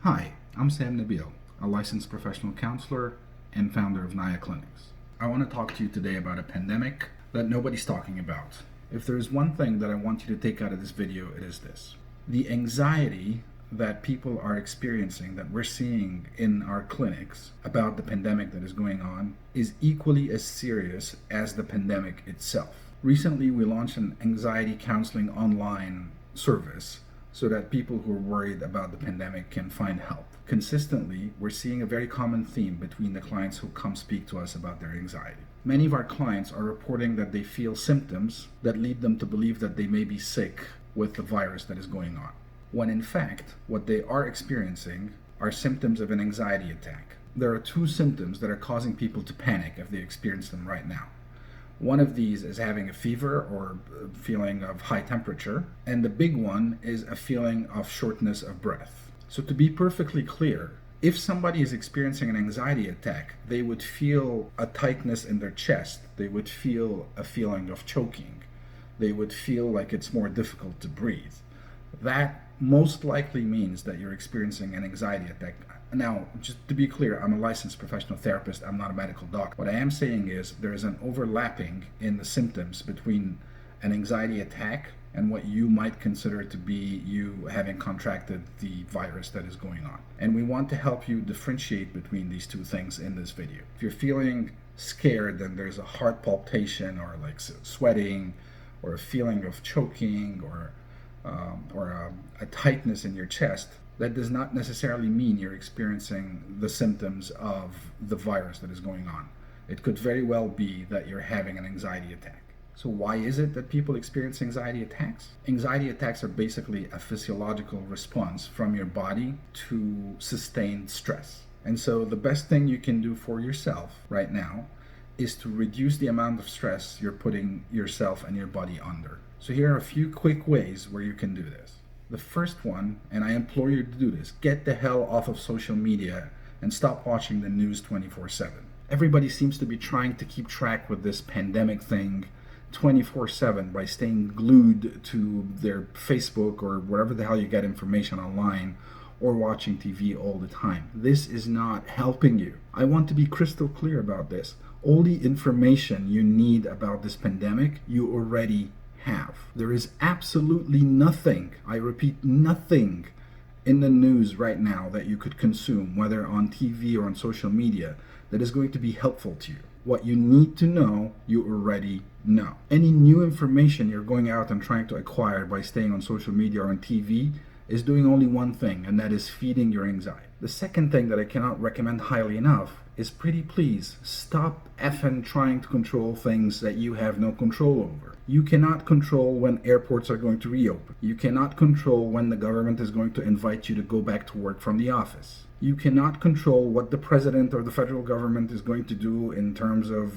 Hi, I'm Sam Nabil, a licensed professional counselor and founder of Naya Clinics. I want to talk to you today about a pandemic that nobody's talking about. If there's one thing that I want you to take out of this video, it is this. The anxiety that people are experiencing, that we're seeing in our clinics about the pandemic that is going on, is equally as serious as the pandemic itself. Recently, we launched an anxiety counseling online service so that people who are worried about the pandemic can find help. Consistently, we're seeing a very common theme between the clients who come speak to us about their anxiety. Many of our clients are reporting that they feel symptoms that lead them to believe that they may be sick with the virus that is going on, when in fact, what they are experiencing are symptoms of an anxiety attack. There are two symptoms that are causing people to panic if they experience them right now. One of these is having a fever or a feeling of high temperature, and the big one is a feeling of shortness of breath. So to be perfectly clear, if somebody is experiencing an anxiety attack, they would feel a tightness in their chest, they would feel a feeling of choking, they would feel like it's more difficult to breathe. That most likely means that you're experiencing an anxiety attack. Now, just to be clear, I'm a licensed professional therapist. I'm not a medical doctor. What I am saying is there is an overlapping in the symptoms between an anxiety attack and what you might consider to be you having contracted the virus that is going on. And we want to help you differentiate between these two things in this video. If you're feeling scared, then there's a heart palpitation or like sweating or a feeling of choking or a tightness in your chest, that does not necessarily mean you're experiencing the symptoms of the virus that is going on. It could very well be that you're having an anxiety attack. So why is it that people experience anxiety attacks? Anxiety attacks are basically a physiological response from your body to sustained stress. And so the best thing you can do for yourself right now is to reduce the amount of stress you're putting yourself and your body under. So here are a few quick ways where you can do this. The first one, and I implore you to do this, get the hell off of social media and stop watching the news 24/7. Everybody seems to be trying to keep track with this pandemic thing 24/7 by staying glued to their Facebook or wherever the hell you get information online, or watching TV all the time. This is not helping you. I want to be crystal clear about this. All the information you need about this pandemic, you already have. There is absolutely nothing, I repeat, nothing in the news right now that you could consume, whether on TV or on social media, that is going to be helpful to you. What you need to know, you already know. Any new information you're going out and trying to acquire by staying on social media or on TV is doing only one thing, and that is feeding your anxiety. The second thing that I cannot recommend highly enough is pretty please stop effing trying to control things that you have no control over. You cannot control when airports are going to reopen. You cannot control when the government is going to invite you to go back to work from the office. You cannot control what the president or the federal government is going to do in terms of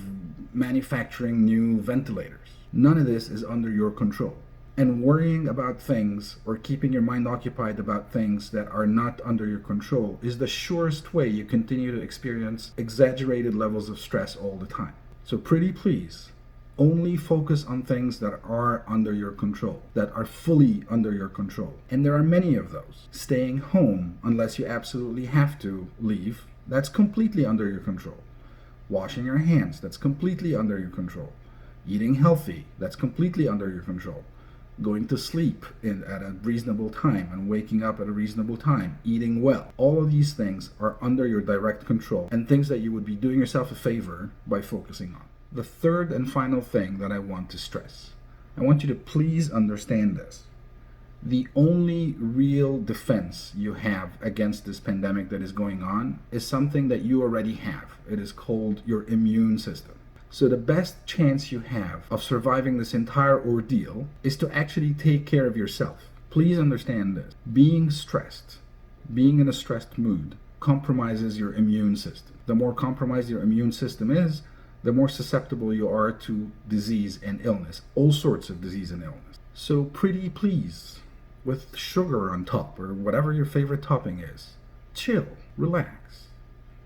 manufacturing new ventilators. None of this is under your control. And worrying about things or keeping your mind occupied about things that are not under your control is the surest way you continue to experience exaggerated levels of stress all the time. So pretty please, only focus on things that are under your control, that are fully under your control. And there are many of those. Staying home, unless you absolutely have to leave, that's completely under your control. Washing your hands, that's completely under your control. Eating healthy, that's completely under your control. Going to sleep at a reasonable time and waking up at a reasonable time, eating well. All of these things are under your direct control and things that you would be doing yourself a favor by focusing on. The third and final thing that I want to stress, I want you to please understand this. The only real defense you have against this pandemic that is going on is something that you already have. It is called your immune system. So the best chance you have of surviving this entire ordeal is to actually take care of yourself. Please understand this. Being stressed, being in a stressed mood, compromises your immune system. The more compromised your immune system is, the more susceptible you are to disease and illness, all sorts of disease and illness. So pretty please, with sugar on top or whatever your favorite topping is, chill, relax,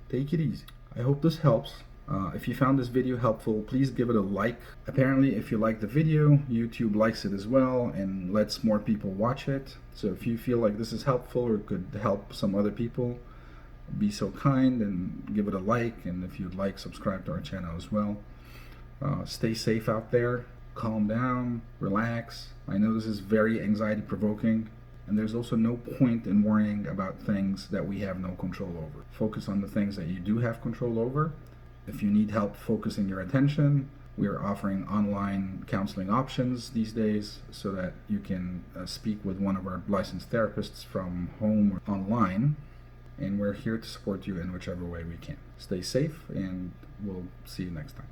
take it easy. I hope this helps. If you found this video helpful, please give it a like. Apparently, if you like the video, YouTube likes it as well and lets more people watch it. So if you feel like this is helpful or could help some other people, be so kind and give it a like. And if you'd like, subscribe to our channel as well. Stay safe out there. Calm down, relax. I know this is very anxiety provoking, and there's also no point in worrying about things that we have no control over. Focus on the things that you do have control over. If you need help focusing your attention, we are offering online counseling options these days so that you can speak with one of our licensed therapists from home or online, and we're here to support you in whichever way we can. Stay safe, and we'll see you next time.